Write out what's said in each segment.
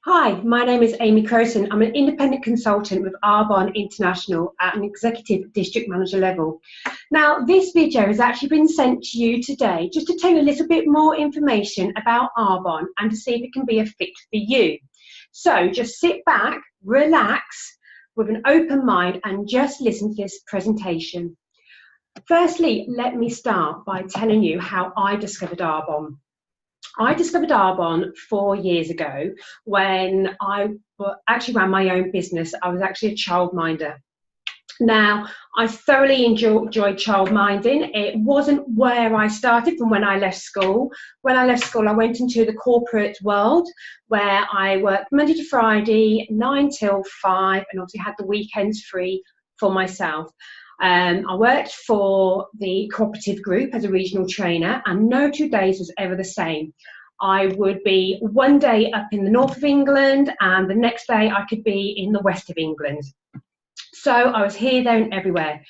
Hi, my name is Amy Crowson. I'm an independent consultant with Arbonne International at an executive district manager level. Now, this video has actually been sent to you today just to tell you a little bit more information about Arbonne and to see if it can be a fit for you. So just sit back, relax with an open mind and just listen to this presentation. Firstly, let me start by telling you how I discovered Arbonne. I discovered Arbonne 4 years ago when I actually ran my own business. I was actually a childminder. Now, I thoroughly enjoyed childminding. It wasn't where I started from when I left school. When I left school, I went into the corporate world where I worked Monday to Friday, 9 till 5, and obviously had the weekends free for myself. I worked for the cooperative group as a regional trainer, and no 2 days was ever the same. I would be one day up in the north of England, and the next day I could be in the west of England. So I was here, there, and everywhere.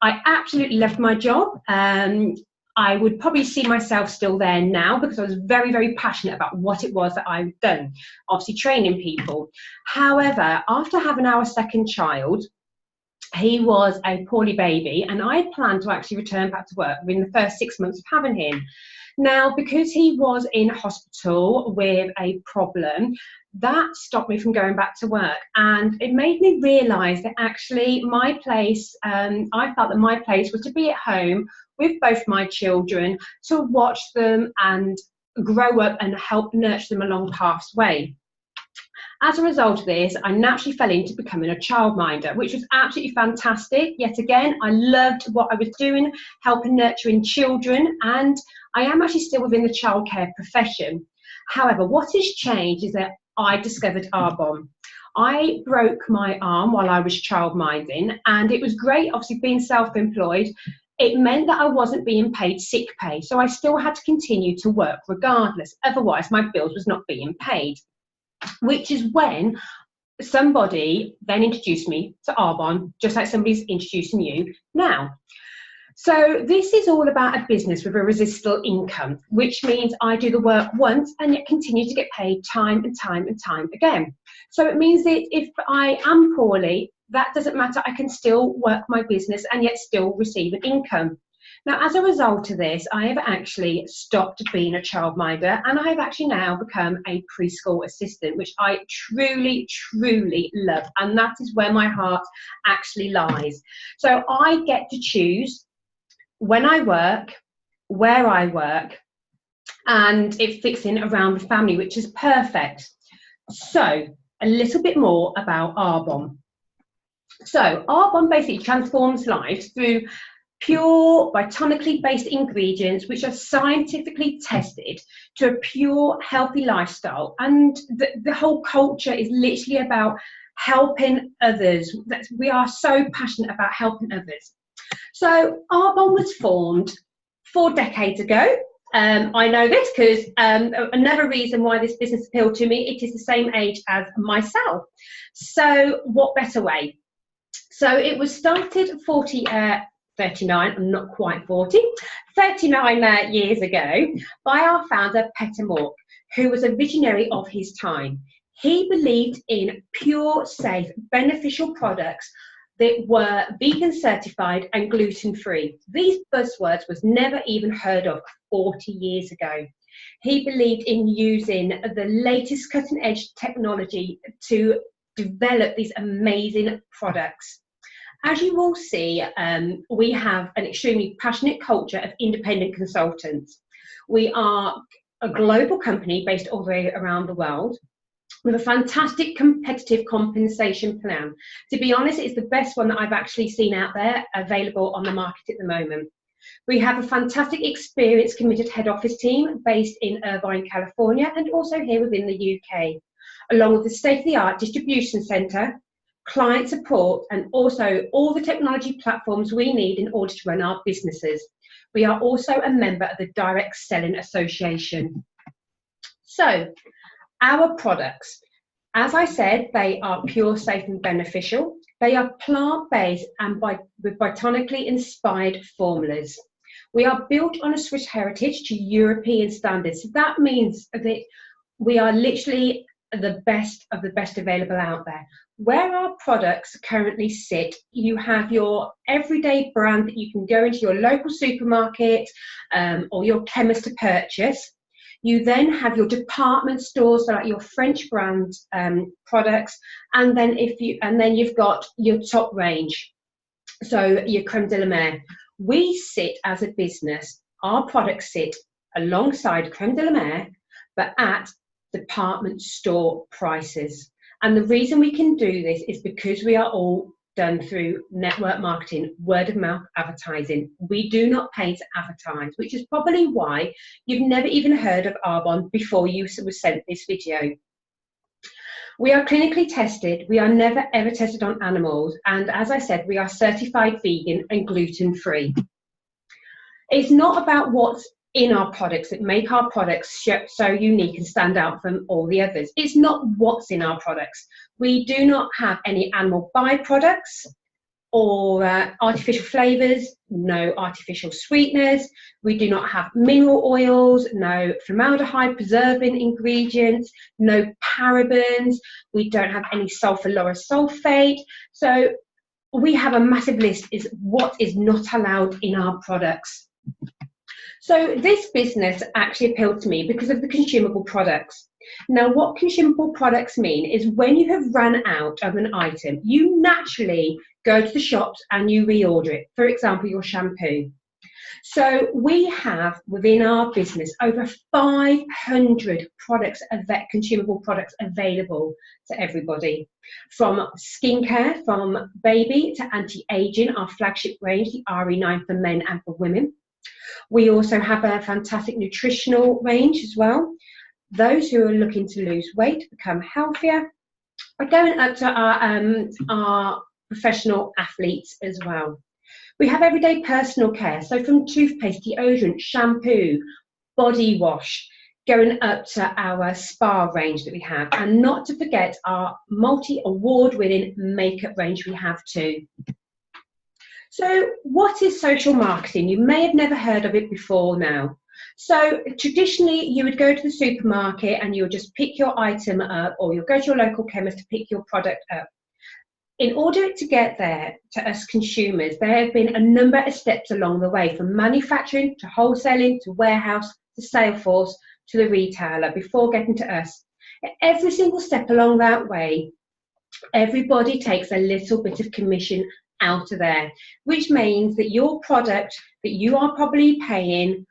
I absolutely loved my job. I would probably see myself still there now because I was very, very passionate about what it was that I'd done, obviously training people. However, after having our second child, he was a poorly baby, and I planned to actually return back to work within the first 6 months of having him. Now, because he was in hospital with a problem, that stopped me from going back to work, and it made me realise that actually my place, I felt that my place was to be at home with both my children, to watch them and grow up and help nurture them along the pathway. As a result of this, I naturally fell into becoming a childminder, which was absolutely fantastic. Yet again, I loved what I was doing, helping nurturing children, and I am actually still within the childcare profession. However, what has changed is that I discovered Arbonne. I broke my arm while I was childminding, and it was great, obviously being self-employed. It meant that I wasn't being paid sick pay, so I still had to continue to work regardless. Otherwise, my bills was not being paid. Which is when somebody then introduced me to Arbonne, just like somebody's introducing you now. So this is all about a business with a residual income, which means I do the work once and yet continue to get paid time and time and time again. So it means that if I am poorly, that doesn't matter. I can still work my business and yet still receive an income. Now, as a result of this, I have actually stopped being a childminder, and I have actually now become a preschool assistant, which I truly, truly love. And that is where my heart actually lies. So I get to choose when I work, where I work, and it fits in around the family, which is perfect. So a little bit more about Arbonne. So Arbonne basically transforms lives through pure botanically based ingredients which are scientifically tested to a pure healthy lifestyle, and the whole culture is literally about helping others. We are so passionate about helping others. So Arbonne was formed 4 decades ago. I know this because another reason why this business appealed to me, it is the same age as myself. So what better way? So it was started 39, I'm not quite 40, 39 years ago by our founder, Peter Mork, who was a visionary of his time. He believed in pure, safe, beneficial products that were vegan certified and gluten-free. These buzzwords was never even heard of 40 years ago. He believed in using the latest cutting-edge technology to develop these amazing products. As you will see, we have an extremely passionate culture of independent consultants. We are a global company based all the way around the world with a fantastic competitive compensation plan. To be honest, it's the best one that I've actually seen out there available on the market at the moment. We have a fantastic, experienced, committed head office team based in Arbonne, California, and also here within the UK, along with the state-of-the-art distribution centre, client support, and also all the technology platforms we need in order to run our businesses. We are also a member of the Direct Selling Association. So, our products, as I said, they are pure, safe and beneficial. They are plant-based and with botanically inspired formulas. We are built on a Swiss heritage to European standards. So that means that we are literally the best of the best available out there. Where our products currently sit, you have your everyday brand that you can go into your local supermarket or your chemist to purchase. You then have your department stores, so like your French brand products, and then you've got your top range, so your creme de la mer. We sit as a business, our products sit alongside creme de la mer, but at department store prices. And the reason we can do this is because we are all done through network marketing, word of mouth advertising. We do not pay to advertise, which is probably why you've never even heard of Arbonne before you were sent this video. We are clinically tested. We are never ever tested on animals. And as I said, we are certified vegan and gluten-free. It's not about what's in our products that make our products so unique and stand out from all the others. It's not what's in our products. We do not have any animal byproducts or artificial flavors, no artificial sweeteners. We do not have mineral oils, no formaldehyde preserving ingredients, no parabens. We don't have any sulfur lauryl sulfate. So we have a massive list is what is not allowed in our products. So this business actually appealed to me because of the consumable products. Now, what consumable products mean is when you have run out of an item, you naturally go to the shops and you reorder it. For example, your shampoo. So we have within our business over 500 products, consumable products available to everybody. From skincare, from baby to anti-aging, our flagship range, the RE9 for men and for women. We also have a fantastic nutritional range as well. Those who are looking to lose weight, become healthier, are going up to our professional athletes as well. We have everyday personal care, so from toothpaste, deodorant, shampoo, body wash, going up to our spa range that we have, and not to forget our multi-award-winning makeup range we have too. So what is social marketing? You may have never heard of it before now. So traditionally you would go to the supermarket and you'll just pick your item up, or you'll go to your local chemist to pick your product up. In order to get there to us consumers, there have been a number of steps along the way, from manufacturing to wholesaling to warehouse to sales force to the retailer before getting to us. At every single step along that way, everybody takes a little bit of commission out of there, which means that your product that you are probably paying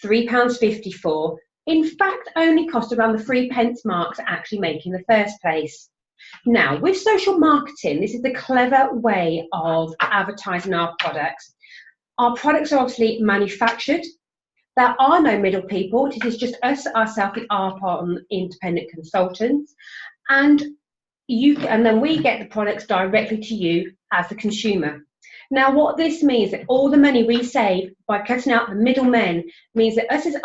£3.50 for, in fact, only cost around the 3p mark to actually make in the first place. Now, with social marketing, this is the clever way of advertising our products. Our products are obviously manufactured. There are no middle people. It is just us, ourselves, the Arbonne independent consultants, and then we get the products directly to you as the consumer. Now, what this means that all the money we save by cutting out the middlemen means that us as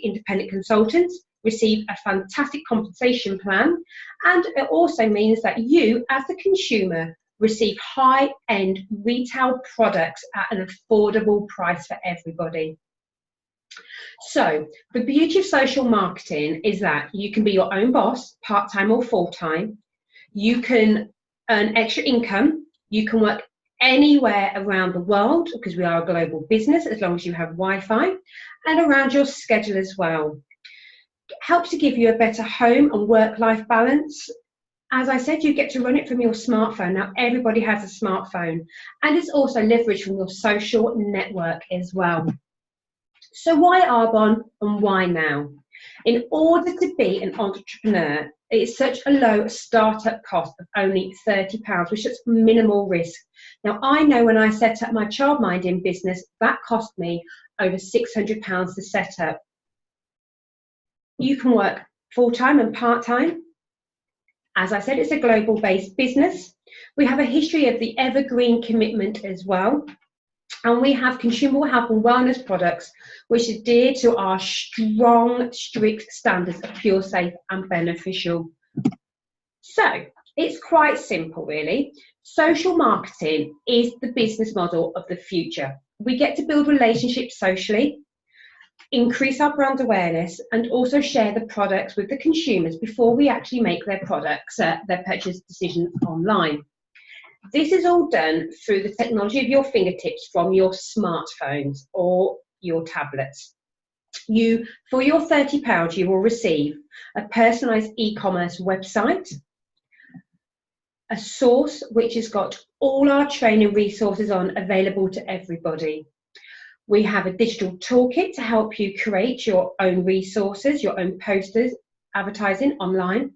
independent consultants receive a fantastic compensation plan, and it also means that you as the consumer receive high-end retail products at an affordable price for everybody. So the beauty of social marketing is that you can be your own boss, part-time or full-time. You can earn extra income. You can work anywhere around the world because we are a global business, as long as you have Wi-Fi, and around your schedule as well. It helps to give you a better home and work-life balance. As I said, you get to run it from your smartphone. Now everybody has a smartphone, and it's also leveraged from your social network as well. So why Arbonne and why now? In order to be an entrepreneur, it's such a low startup cost of only £30, which is minimal risk. Now, I know when I set up my childminding business, that cost me over £600 to set up. You can work full-time and part-time. As I said, it's a global-based business. We have a history of the evergreen commitment as well. And we have consumable health and wellness products which adhere to our strong, strict standards of pure, safe and beneficial. So it's quite simple, really. Social marketing is the business model of the future. We get to build relationships socially. increase our brand awareness, and also share the products with the consumers before we actually make their products, their purchase decisions online. This is all done through the technology of your fingertips from your smartphones or your tablets. For your £30, you will receive a personalised e-commerce website, a source which has got all our training resources on available to everybody. We have a digital toolkit to help you create your own resources, your own posters, advertising online.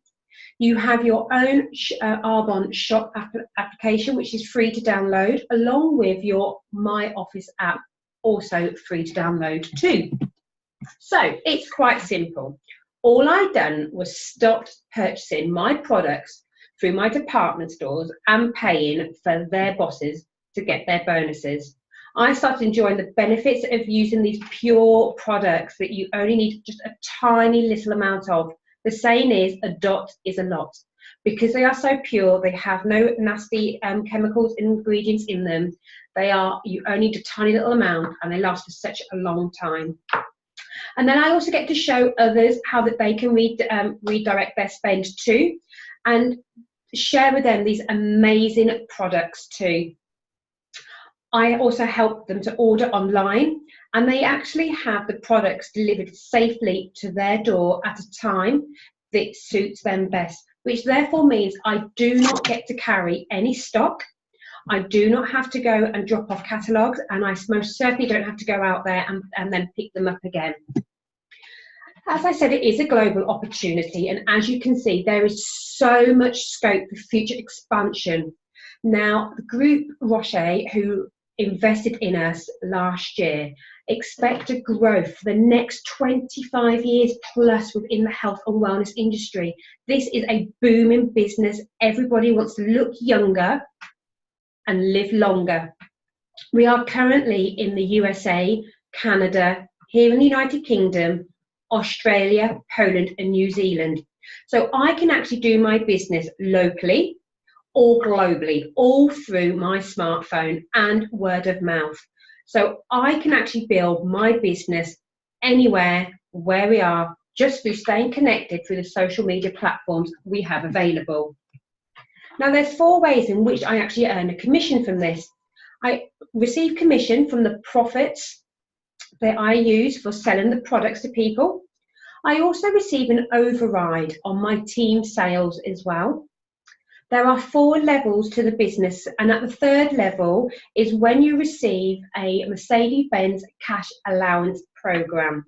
You have your own Arbonne shop application, which is free to download, along with your My Office app, also free to download too. So it's quite simple. All I've done was stopped purchasing my products through my department stores and paying for their bosses to get their bonuses. I started enjoying the benefits of using these pure products that you only need just a tiny little amount of. The saying is, a dot is a lot. Because they are so pure, they have no nasty chemicals and ingredients in them. You only need a tiny little amount, and they last for such a long time. And then I also get to show others how that they can redirect their spend too, and share with them these amazing products too. I also help them to order online, and they actually have the products delivered safely to their door at a time that suits them best, which therefore means I do not get to carry any stock. I do not have to go and drop off catalogues, and I most certainly don't have to go out there and then pick them up again. As I said, it is a global opportunity, and as you can see, there is so much scope for future expansion. Now, the group Rocher, who invested in us last year, expect a growth for the next 25 years plus within the health and wellness industry. This is a booming business. Everybody wants to look younger and live longer. We are currently in the USA, Canada, here in the United Kingdom, Australia, Poland and New Zealand. So I can actually do my business locally or globally, all through my smartphone and word of mouth. So I can actually build my business anywhere, where we are, just through staying connected through the social media platforms we have available. Now, there's 4 ways in which I actually earn a commission from this. I receive commission from the profits that I use for selling the products to people. I also receive an override on my team sales as well. There are 4 levels to the business, and at the 3rd level is when you receive a Mercedes-Benz cash allowance program.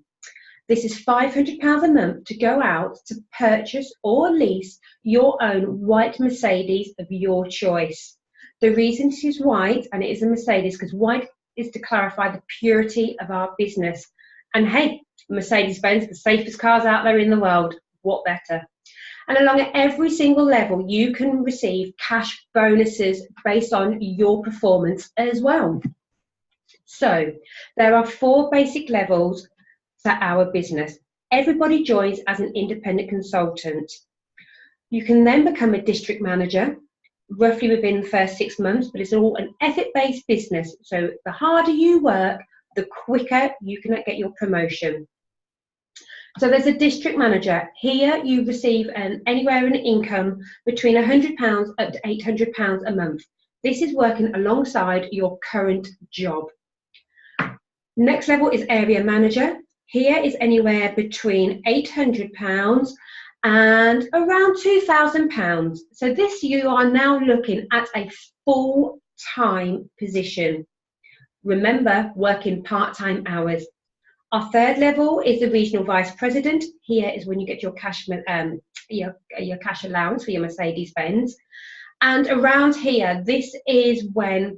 This is £500 a month to go out to purchase or lease your own white Mercedes of your choice. The reason it is white, and it is a Mercedes, because white is to clarify the purity of our business. And hey, Mercedes-Benz, the safest cars out there in the world, what better? And along at every single level, you can receive cash bonuses based on your performance as well. So there are 4 basic levels to our business. Everybody joins as an independent consultant. You can then become a district manager, roughly within the first 6 months, but it's all an effort-based business. So the harder you work, the quicker you can get your promotion. So there's a district manager. Here you receive anywhere in income between £100 up to £800 a month. This is working alongside your current job. Next level is area manager. Here is anywhere between £800 and around £2,000. So this, you are now looking at a full-time position. Remember, working part-time hours. Our 3rd level is the regional vice president. Here is when you get your cash allowance for your Mercedes-Benz. And around here, this is when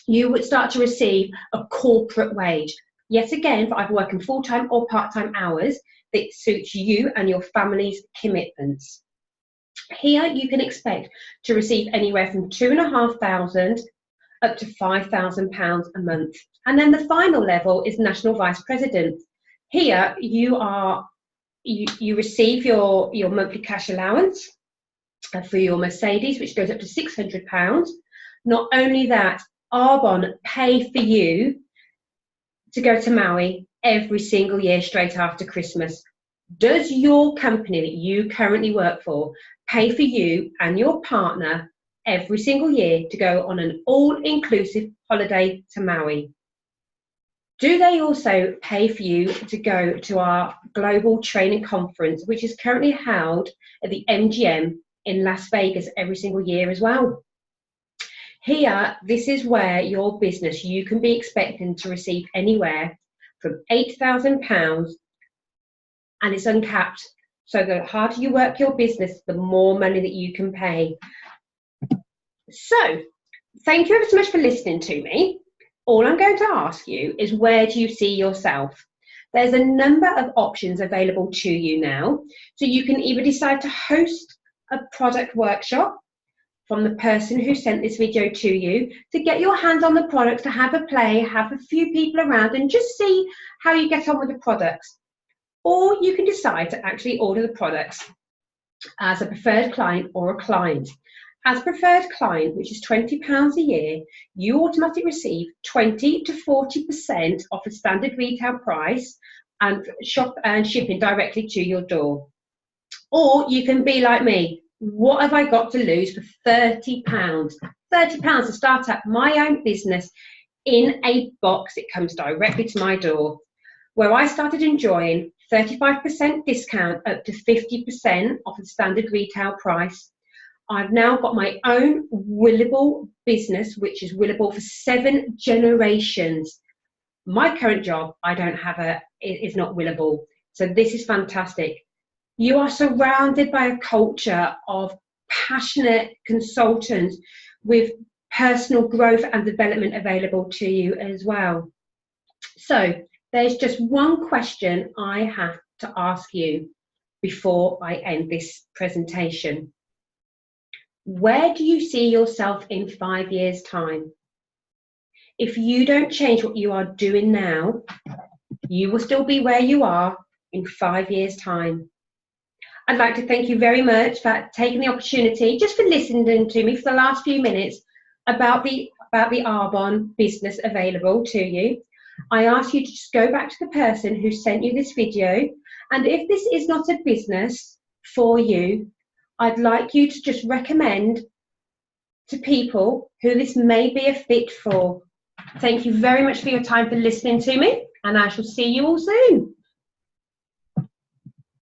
you would start to receive a corporate wage. Yet again, for either working full-time or part-time hours that suits you and your family's commitments. Here you can expect to receive anywhere from £2,500 up to £5,000 a month. And then the final level is national vice president. Here you receive your monthly cash allowance for your Mercedes, which goes up to £600. Not only that, Arbonne pay for you to go to Maui every single year straight after Christmas. Does your company that you currently work for pay for you and your partner every single year to go on an all-inclusive holiday to Maui? Do they also pay for you to go to our global training conference, which is currently held at the MGM in Las Vegas every single year as well? Here, this is where your business, you can be expecting to receive anywhere from £8,000, and it's uncapped. So the harder you work your business, the more money that you can pay. So thank you ever so much for listening to me. All I'm going to ask you is, where do you see yourself? There's a number of options available to you now. So you can either decide to host a product workshop from the person who sent this video to you, to get your hands on the products, to have a play, have a few people around and just see how you get on with the products. Or you can decide to actually order the products as a preferred client or a client. As a preferred client, which is £20 a year, you automatically receive 20 to 40% off a standard retail price and shipping directly to your door. Or you can be like me. What have I got to lose for £30? £30 to start up my own business in a box. It comes directly to my door, where I started enjoying 35% discount up to 50% off the standard retail price. I've now got my own willable business, which is willable for 7 generations. My current job, I don't have is not willable. So this is fantastic. You are surrounded by a culture of passionate consultants with personal growth and development available to you as well. So there's just one question I have to ask you before I end this presentation. Where do you see yourself in 5 years' time? If you don't change what you are doing now, you will still be where you are in 5 years' time. I'd like to thank you very much for taking the opportunity, just for listening to me for the last few minutes about the Arbonne business available to you. I ask you to just go back to the person who sent you this video, and if this is not a business for you, I'd like you to just recommend to people who this may be a fit for. Thank you very much for your time for listening to me, and I shall see you all soon.